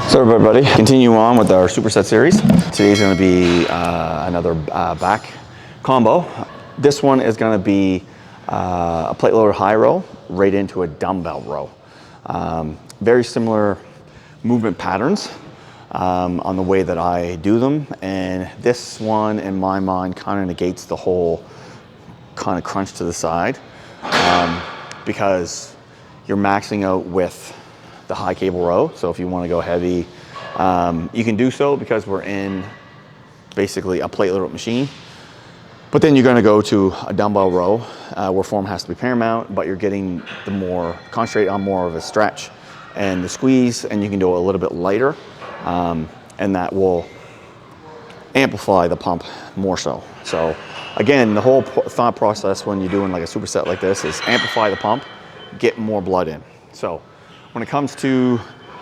So everybody, continue on with our Superset series. Today's going to be another back combo. This one is going to be a plate loaded high row right into a dumbbell row. Very similar movement patterns on the way that I do them, and this one in my mind kind of negates the whole kind of crunch to the side because you're maxing out with the high cable row. So if you want to go heavy, you can do so because we're in basically a plate load machine. But then you're going to go to a dumbbell row where form has to be paramount, but you're getting the more, concentrate on more of a stretch and the squeeze, and you can do it a little bit lighter, and that will amplify the pump more so. So again, the whole thought process when you're doing like a superset like this is amplify the pump, get more blood in. So when it comes to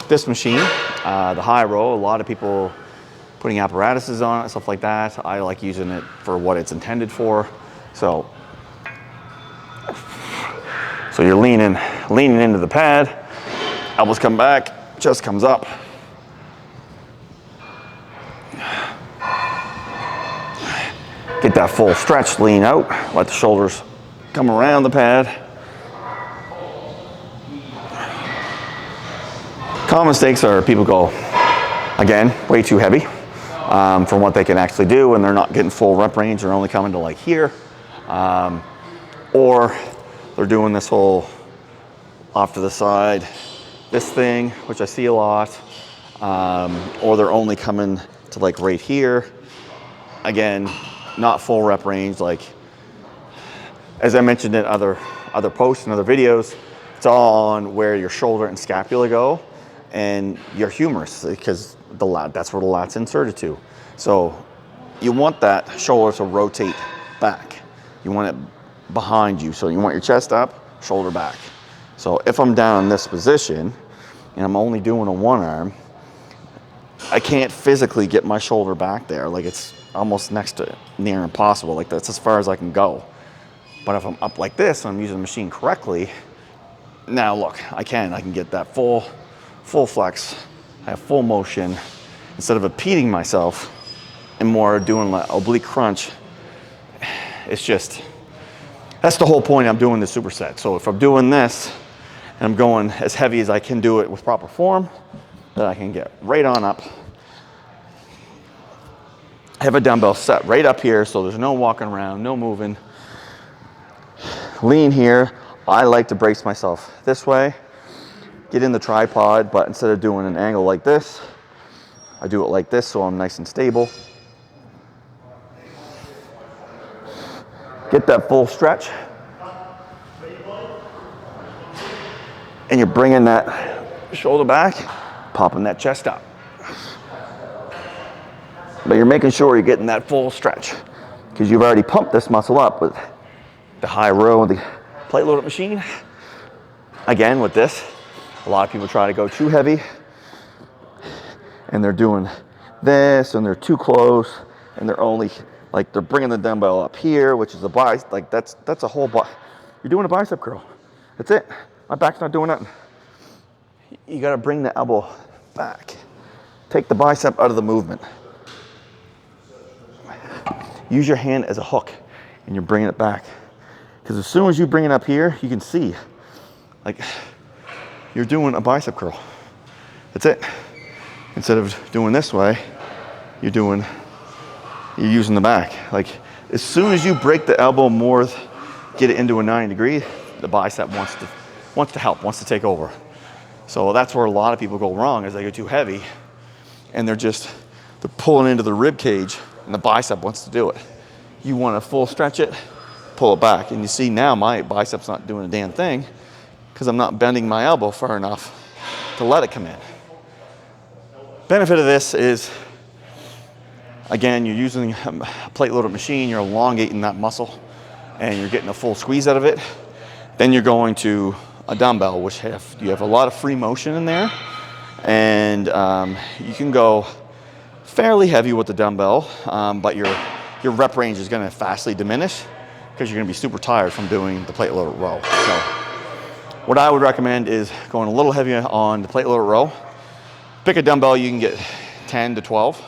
this machine, the high row, a lot of people putting apparatuses on it, stuff like that. I like using it for what it's intended for. So you're leaning into the pad, elbows come back, chest comes up. Get that full stretch, lean out, let the shoulders come around the pad. Common mistakes are people go, again, way too heavy from what they can actually do, and they're not getting full rep range. They're only coming to like here, or they're doing this whole off to the side, this thing, which I see a lot, or they're only coming to like right here. Again, not full rep range. Like as I mentioned in other posts and other videos, it's all on where your shoulder and scapula go and your humerus, because that's where the lat's inserted to. So you want that shoulder to rotate back. You want it behind you. So you want your chest up, shoulder back. So if I'm down in this position and I'm only doing a one arm, I can't physically get my shoulder back there. Like it's almost next to near impossible. Like that's as far as I can go. But if I'm up like this and I'm using the machine correctly, now look, I can get that full flex, I have full motion, instead of impeding myself and more doing like oblique crunch. It's just, that's the whole point I'm doing the superset. So if I'm doing this and I'm going as heavy as I can do it with proper form, then I can get right on up. I have a dumbbell set right up here, so there's no walking around, no moving. Lean here. I like to brace myself this way, get in the tripod, but instead of doing an angle like this, I do it like this so I'm nice and stable. Get that full stretch. And you're bringing that shoulder back, popping that chest up. But you're making sure you're getting that full stretch because you've already pumped this muscle up with the high row and the plate loaded machine. Again, with this, a lot of people try to go too heavy and they're doing this and they're too close and they're only like they're bringing the dumbbell up here, which is a bicep. Like that's a whole you're doing a bicep curl. That's it. My back's not doing nothing. You got to bring the elbow back. Take the bicep out of the movement. Use your hand as a hook and you're bringing it back. Because as soon as you bring it up here, you can see, like, you're doing a bicep curl. That's it. Instead of doing this way, you're using the back. Like, as soon as you break the elbow more, get it into a 90 degree, the bicep wants to help, wants to take over. So that's where a lot of people go wrong, is they go too heavy, and they're pulling into the rib cage, and the bicep wants to do it. You want to full stretch it, pull it back. And you see now my bicep's not doing a damn thing because I'm not bending my elbow far enough to let it come in. Benefit of this is, again, you're using a plate loaded machine, you're elongating that muscle and you're getting a full squeeze out of it. Then you're going to a dumbbell, which you have a lot of free motion in there, and you can go fairly heavy with the dumbbell, but your rep range is going to vastly diminish because you're going to be super tired from doing the plate loaded row. So what I would recommend is going a little heavier on the plate loaded row, Pick a dumbbell, you can get 10 to 12,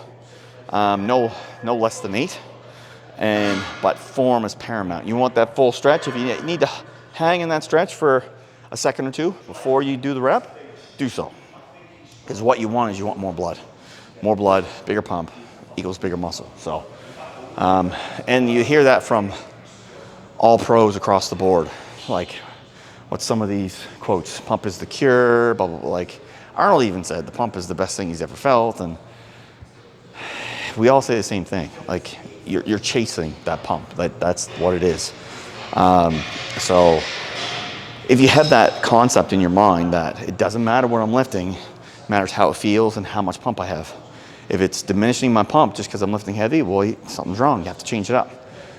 no less than 8. But form is paramount. You want that full stretch. If you need to hang in that stretch for a second or two before you do the rep, do so. Because what you want is you want more blood. More blood, bigger pump equals bigger muscle. So, and you hear that from all pros across the board. Like, what's some of these quotes? Pump is the cure, blah, blah, blah. Like, Arnold even said the pump is the best thing he's ever felt. And we all say the same thing. Like, you're chasing that pump. That's what it is. So if you have that concept in your mind that it doesn't matter what I'm lifting, it matters how it feels and how much pump I have. If it's diminishing my pump just because I'm lifting heavy, well, something's wrong. You have to change it up.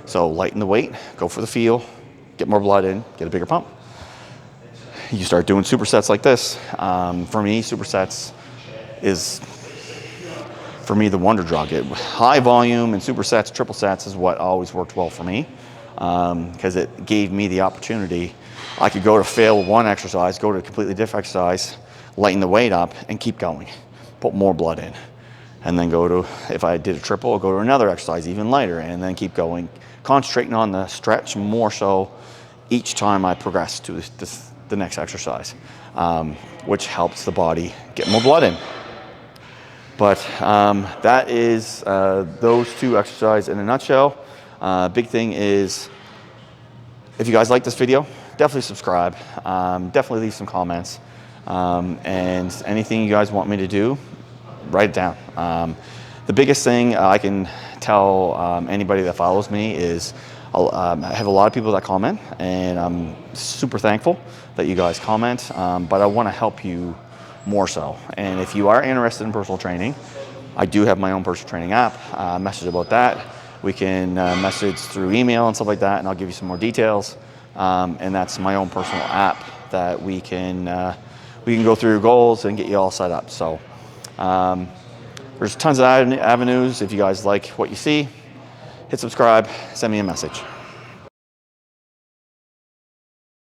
So lighten the weight, go for the feel, get more blood in, get a bigger pump. You start doing supersets like this. For me, supersets is, for me, the wonder drug. High volume and supersets, triple sets is what always worked well for me, because it gave me the opportunity. I could go to fail with one exercise, go to a completely different exercise, lighten the weight up, and keep going. Put more blood in. And then go to, if I did a triple, I'll go to another exercise even lighter, and then keep going. Concentrating on the stretch more so each time I progress to the next exercise, which helps the body get more blood in. But that is those two exercises in a nutshell. Big thing is, if you guys like this video, definitely subscribe. Definitely leave some comments. And anything you guys want me to do, write it down. The biggest thing I can tell anybody that follows me is I have a lot of people that comment, and I'm super thankful that you guys comment, but I want to help you more so. And if you are interested in personal training, I do have my own personal training app. Message about that. We can message through email and stuff like that, and I'll give you some more details. And that's my own personal app that we can go through your goals and get you all set up. So there's tons of avenues. If you guys like what you see, hit subscribe, send me a message.